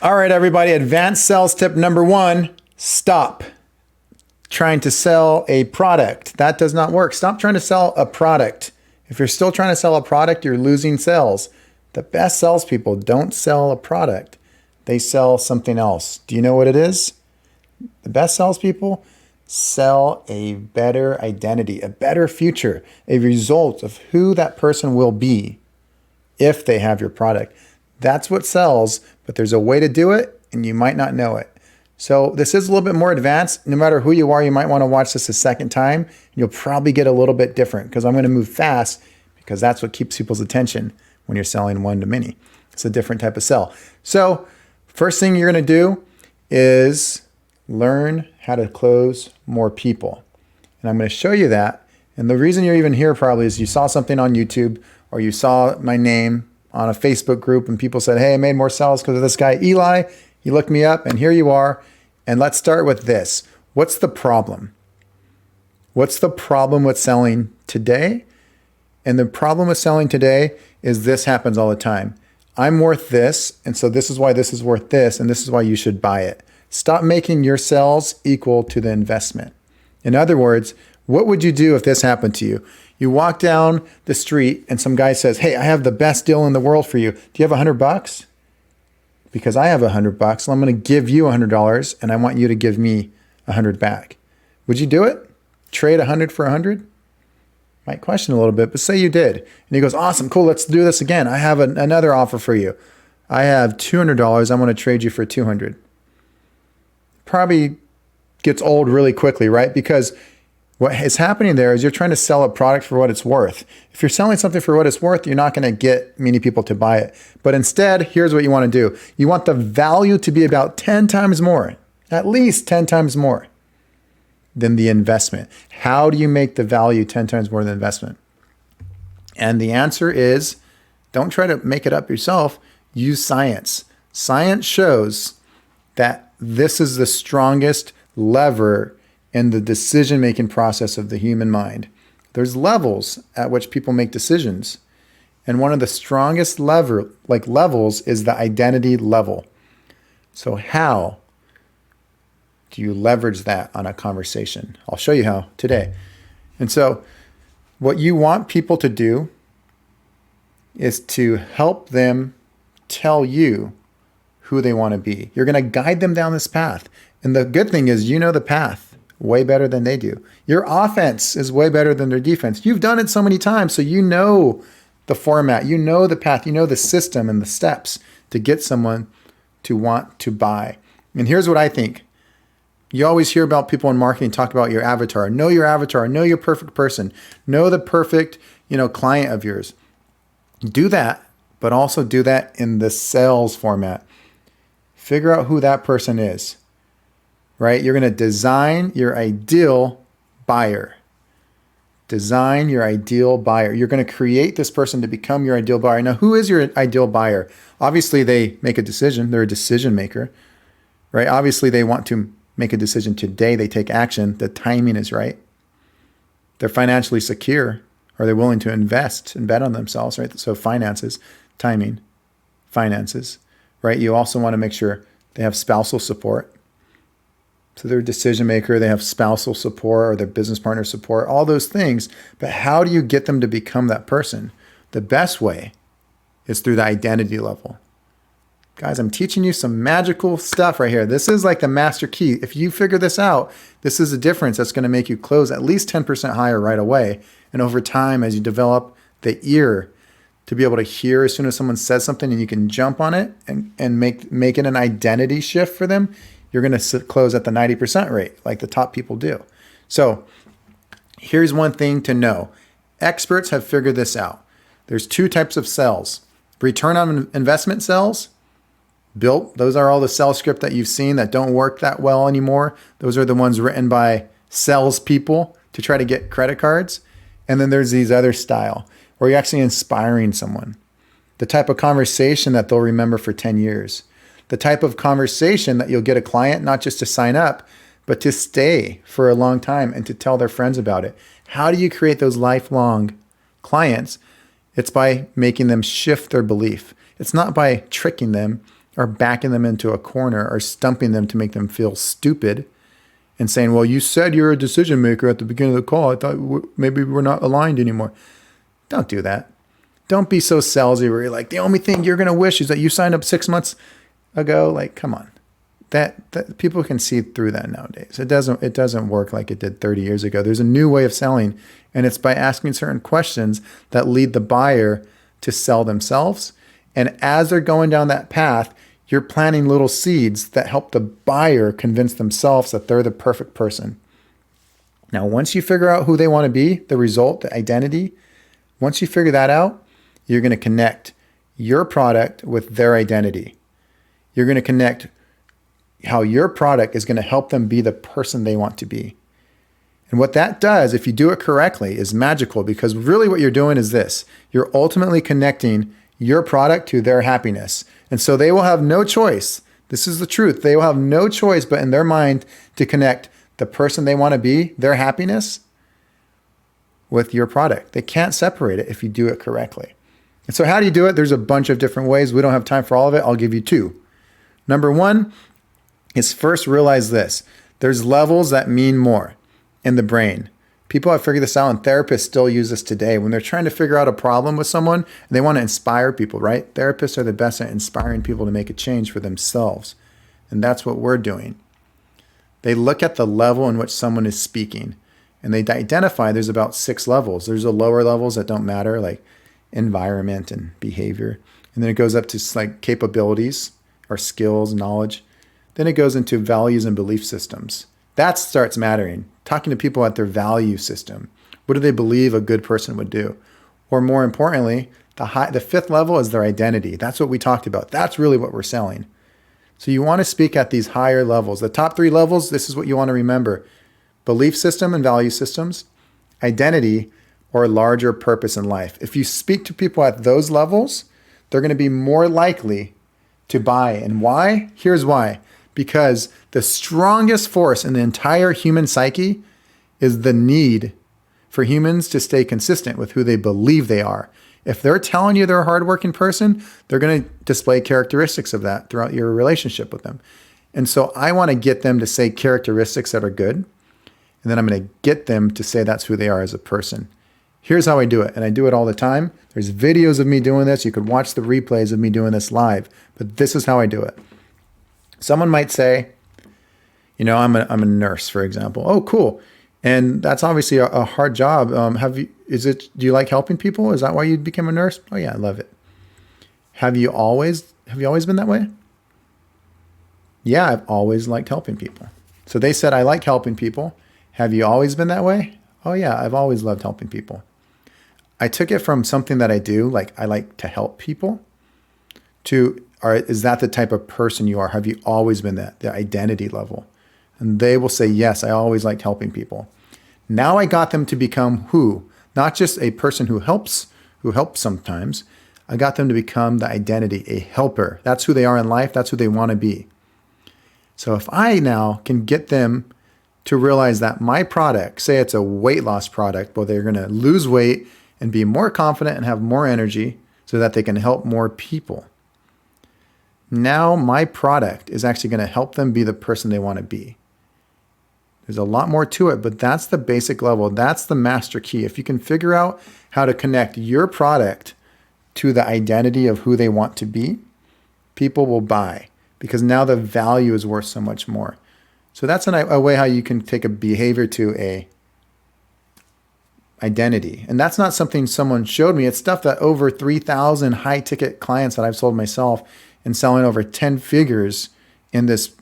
All right, everybody. Advanced sales tip number one, stop trying to sell a product. That does not work. Stop trying to sell a product. If you're still trying to sell a product, you're losing sales. The best salespeople don't sell a product. They sell something else. Do you know what it is? The best salespeople sell a better identity, a better future, a result of who that person will be if they have your product. That's what sells, but there's a way to do it and you might not know it. So this is a little bit more advanced. No matter who you are, you might want to watch this a second time. And you'll probably get a little bit different because I'm going to move fast because that's what keeps people's attention when you're selling one to many. It's a different type of sell. So first thing you're going to do is learn how to close more people. And I'm going to show you that. And the reason you're even here probably is you saw something on YouTube or you saw my name on a Facebook group and people said, hey, I made more sales because of this guy, Eli. You looked me up and here you are. And let's start with this. What's the problem? What's the problem with selling today? And the problem with selling today is this happens all the time. I'm worth this. And so this is why this is worth this. And this is why you should buy it. Stop making your sales equal to the investment. In other words, what would you do if this happened to you? You walk down the street and some guy says, hey, I have the best deal in the world for you. Do you have $100? Because I have $100 and I'm going to give you $100 and I want you to give me 100 back. Would you do it? Trade 100 for 100? Might question a little bit, but say you did. And he goes, awesome, cool, let's do this again. I have another offer for you. I have $200. I'm going to trade you for 200. Probably gets old really quickly, right? Because what is happening there is you're trying to sell a product for what it's worth. If you're selling something for what it's worth, you're not going to get many people to buy it. But instead, here's what you want to do. You want the value to be about 10 times more, at least 10 times more than the investment. How do you make the value 10 times more than the investment? And the answer is, don't try to make it up yourself. Use science. Science shows that this is the strongest lever in the decision-making process of the human mind. There's levels at which people make decisions. And one of the strongest levels is the identity level. So how do you leverage that on a conversation? I'll show you how today. And so what you want people to do is to help them tell you who they want to be. You're going to guide them down this path. And the good thing is you know the path way better than they do. Your offense is way better than their defense. You've done it so many times, so you know the format, you know the path, you know the system and the steps to get someone to want to buy. And here's what I think. You always hear about people in marketing talk about your avatar. Know your avatar, know your perfect person, know the perfect, client of yours. Do that, but also do that in the sales format. Figure out who that person is. Right? You're going to design your ideal buyer. Design your ideal buyer. You're going to create this person to become your ideal buyer. Now, who is your ideal buyer? Obviously, they make a decision. They're a decision maker, right? Obviously, they want to make a decision today. They take action. The timing is right. They're financially secure. Are they willing to invest and bet on themselves, right? So finances, timing, finances, right? You also want to make sure they have spousal support. So they're a decision maker, they have spousal support or their business partner support, all those things. But how do you get them to become that person? The best way is through the identity level. Guys, I'm teaching you some magical stuff right here. This is like the master key. If you figure this out, this is a difference that's going to make you close at least 10% higher right away. And over time, as you develop the ear to be able to hear as soon as someone says something and you can jump on it and make it an identity shift for them, you're going to close at the 90% rate like the top people do. So here's one thing to know. Experts have figured this out. There's two types of sales. Return on investment sales, built. Those are all the sales script that you've seen that don't work that well anymore. Those are the ones written by salespeople to try to get credit cards. And then there's these other style where you're actually inspiring someone. The type of conversation that they'll remember for 10 years. The type of conversation that you'll get a client not just to sign up, but to stay for a long time and to tell their friends about it. How do you create those lifelong clients? It's by making them shift their belief. It's not by tricking them. or backing them into a corner or stumping them to make them feel stupid and saying, well, you said you're a decision maker at the beginning of the call. I thought maybe we're not aligned anymore. Don't do that. Don't be so salesy where you're like, the only thing you're going to wish is that you signed up 6 months ago. Like, come on. That people can see through that nowadays. It doesn't work like it did 30 years ago. There's a new way of selling, and it's by asking certain questions that lead the buyer to sell themselves. And as they're going down that path, you're planting little seeds that help the buyer convince themselves that they're the perfect person. Now, once you figure out who they want to be, the result, the identity, once you figure that out, you're going to connect your product with their identity. You're going to connect how your product is going to help them be the person they want to be. And what that does, if you do it correctly, is magical, because really what you're doing is this. You're ultimately connecting your product to their happiness. And so they will have no choice. This is the truth. They will have no choice but in their mind to connect the person they want to be, their happiness, with your product. They can't separate it if you do it correctly. And so how do you do it? There's a bunch of different ways. We don't have time for all of it. I'll give you 2. Number 1 is first realize this. There's levels that mean more in the brain. People have figured this out, and therapists still use this today. When they're trying to figure out a problem with someone, and they want to inspire people, right? Therapists are the best at inspiring people to make a change for themselves. And that's what we're doing. They look at the level in which someone is speaking, and they identify there's about 6 levels. There's the lower levels that don't matter, like environment and behavior. And then it goes up to like capabilities or skills, knowledge. Then it goes into values and belief systems. That starts mattering. Talking to people at their value system. What do they believe a good person would do? Or more importantly, the 5th level is their identity. That's what we talked about. That's really what we're selling. So you want to speak at these higher levels. The top 3 levels, this is what you want to remember. Belief system and value systems, identity, or larger purpose in life. If you speak to people at those levels, they're going to be more likely to buy. And why? Here's why. Because the strongest force in the entire human psyche is the need for humans to stay consistent with who they believe they are. If they're telling you they're a hardworking person, they're going to display characteristics of that throughout your relationship with them. And so I want to get them to say characteristics that are good. And then I'm going to get them to say that's who they are as a person. Here's how I do it. And I do it all the time. There's videos of me doing this. You could watch the replays of me doing this live. But this is how I do it. Someone might say, I'm a nurse, for example. Oh, cool. And that's obviously a hard job. Do you like helping people? Is that why you became a nurse? Oh yeah, I love it. Have you always been that way? Yeah, I've always liked helping people. So they said, I like helping people. Have you always been that way? Oh yeah, I've always loved helping people. I took it from something that I do, like I like to help people, to, is that the type of person you are? Have you always been that, the identity level? And they will say, yes, I always liked helping people. Now I got them to become who? Not just a person who helps sometimes. I got them to become the identity, a helper. That's who they are in life. That's who they want to be. So if I now can get them to realize that my product, say it's a weight loss product, well, they're going to lose weight and be more confident and have more energy so that they can help more people. Now my product is actually going to help them be the person they want to be. There's a lot more to it, but that's the basic level. That's the master key. If you can figure out how to connect your product to the identity of who they want to be, people will buy, because now the value is worth so much more. So that's a way how you can take a behavior to a identity. And that's not something someone showed me. It's stuff that over 3,000 high ticket clients that I've sold myself and selling over 10 figures in this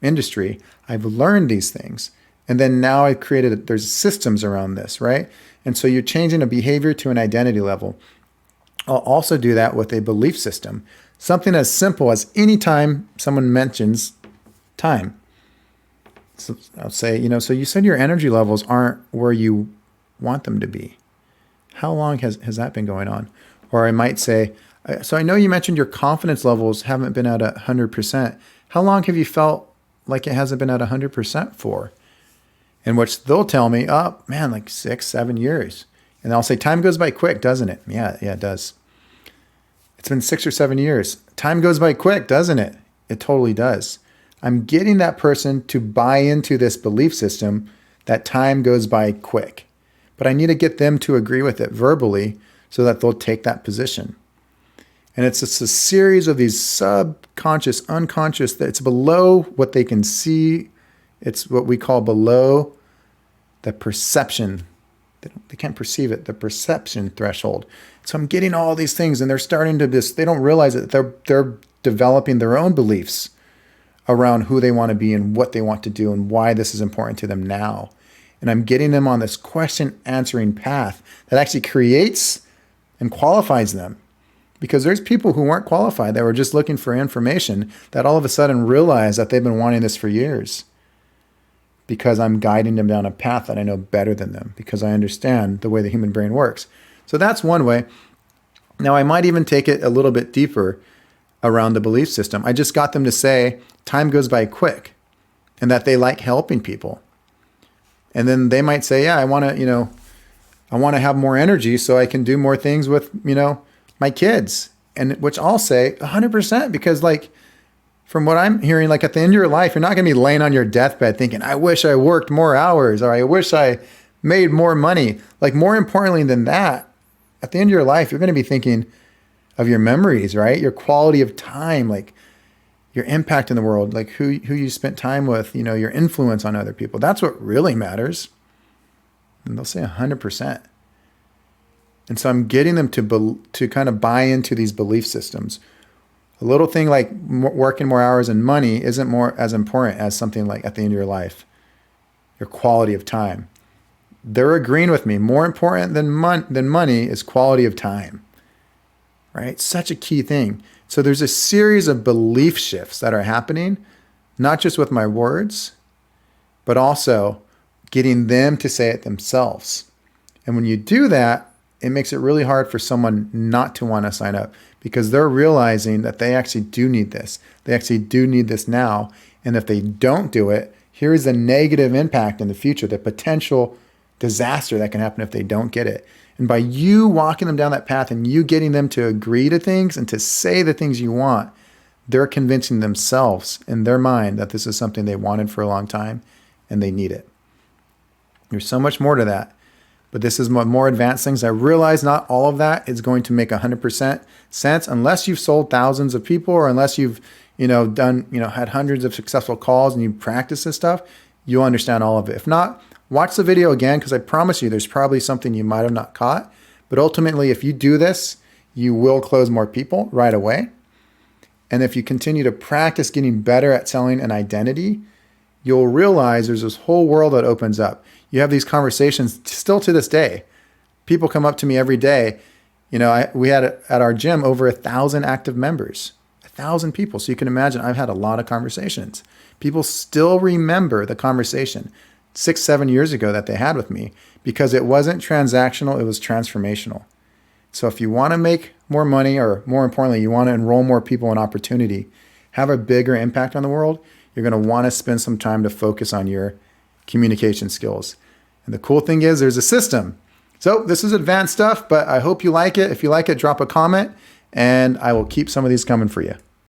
industry, I've learned these things. And then now I've created, there's systems around this, right? And so you're changing a behavior to an identity level. I'll also do that with a belief system. Something as simple as anytime someone mentions time. So I'll say, so you said your energy levels aren't where you want them to be. How long has that been going on? Or I might say, so I know you mentioned your confidence levels haven't been at 100%. How long have you felt like it hasn't been at 100% for? In which they'll tell me, oh man, like 6, 7 years. And I'll say, time goes by quick, doesn't it? Yeah, it does. It's been 6 or 7 years. Time goes by quick, doesn't it? It totally does. I'm getting that person to buy into this belief system that time goes by quick. But I need to get them to agree with it verbally so that they'll take that position. And it's just a series of these subconscious, unconscious, that it's below what they can see. It's what we call below the perception. They can't perceive it, the perception threshold. So I'm getting all these things and they're starting to they don't realize it. They're developing their own beliefs around who they want to be and what they want to do and why this is important to them now. And I'm getting them on this question answering path that actually creates and qualifies them. Because there's people who weren't qualified that were just looking for information that all of a sudden realize that they've been wanting this for years. Because I'm guiding them down a path that I know better than them, because I understand the way the human brain works. So that's one way. Now, I might even take it a little bit deeper around the belief system. I just got them to say time goes by quick and that they like helping people. And then they might say, yeah, I want to have more energy so I can do more things with, my kids. And which I'll say 100%, because like, from what I'm hearing, like at the end of your life, you're not going to be laying on your deathbed thinking, I wish I worked more hours, or I wish I made more money. Like, more importantly than that, at the end of your life, you're going to be thinking of your memories, right? Your quality of time, like your impact in the world, like who you spent time with, your influence on other people. That's what really matters. And they'll say 100%. And so I'm getting them to kind of buy into these belief systems. A little thing like working more hours and money isn't as important as something like at the end of your life, your quality of time. They're agreeing with me. More important than money is quality of time, right? Such a key thing. So there's a series of belief shifts that are happening, not just with my words, but also getting them to say it themselves. And when you do that, it makes it really hard for someone not to want to sign up, because they're realizing that they actually do need this. They actually do need this now. And if they don't do it, here's the negative impact in the future, the potential disaster that can happen if they don't get it. And by you walking them down that path and you getting them to agree to things and to say the things you want, they're convincing themselves in their mind that this is something they wanted for a long time and they need it. There's so much more to that. But this is more advanced things. I realize not all of that is going to make 100% sense unless you've sold thousands of people, or unless you've, had hundreds of successful calls and you practice this stuff. You'll understand all of it. If not, watch the video again, because I promise you there's probably something you might have not caught. But ultimately, if you do this, you will close more people right away. And if you continue to practice getting better at selling an identity, you'll realize there's this whole world that opens up. You have these conversations still to this day. People come up to me every day. We had at our gym over 1,000 active members, 1,000 people. So you can imagine I've had a lot of conversations. People still remember the conversation 6-7 years ago that they had with me, because it wasn't transactional, it was transformational. So if you want to make more money, or more importantly, you want to enroll more people in opportunity, have a bigger impact on the world, you're going to want to spend some time to focus on your communication skills. And the cool thing is there's a system. So this is advanced stuff, but I hope you like it. If you like it, drop a comment and I will keep some of these coming for you.